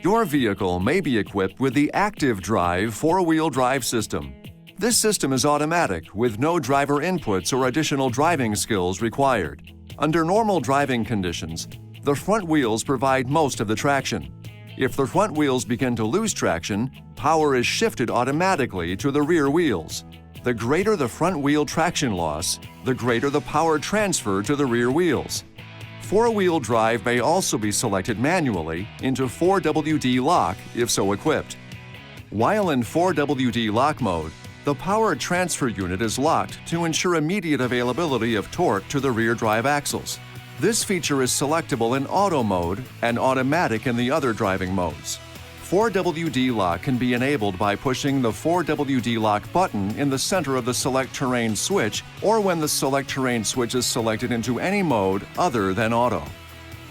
Your vehicle may be equipped with the Active Drive four-wheel drive system. This system is automatic with no driver inputs or additional driving skills required. Under normal driving conditions, the front wheels provide most of the traction. If the front wheels begin to lose traction, power is shifted automatically to the rear wheels. The greater the front wheel traction loss, the greater the power transfer to the rear wheels. Four-wheel drive may also be selected manually into 4WD lock if so equipped. While in 4WD lock mode, the power transfer unit is locked to ensure immediate availability of torque to the rear drive axles. This feature is selectable in auto mode and automatic in the other driving modes. 4WD lock can be enabled by pushing the 4WD lock button in the center of the Select Terrain switch or when the Select Terrain switch is selected into any mode other than auto.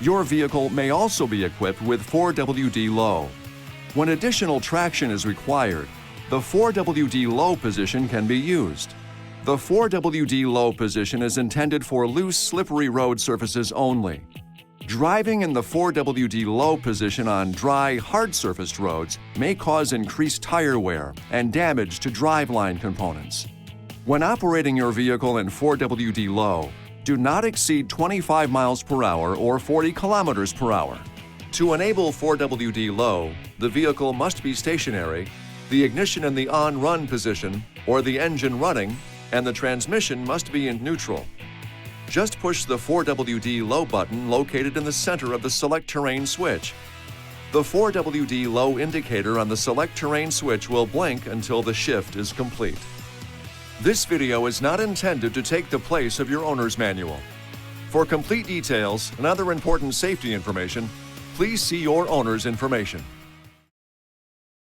Your vehicle may also be equipped with 4WD low. When additional traction is required, the 4WD low position can be used. The 4WD low position is intended for loose, slippery road surfaces only. Driving in the 4WD low position on dry, hard-surfaced roads may cause increased tire wear and damage to driveline components. When operating your vehicle in 4WD low, do not exceed 25 miles per hour or 40 kilometers per hour. To enable 4WD low, the vehicle must be stationary, the ignition in the on-run position or the engine running, and the transmission must be in neutral. Just push the 4WD low button located in the center of the Select Terrain switch. The 4WD low indicator on the Select Terrain switch will blink until the shift is complete. This video is not intended to take the place of your owner's manual. For complete details and other important safety information, please see your owner's information.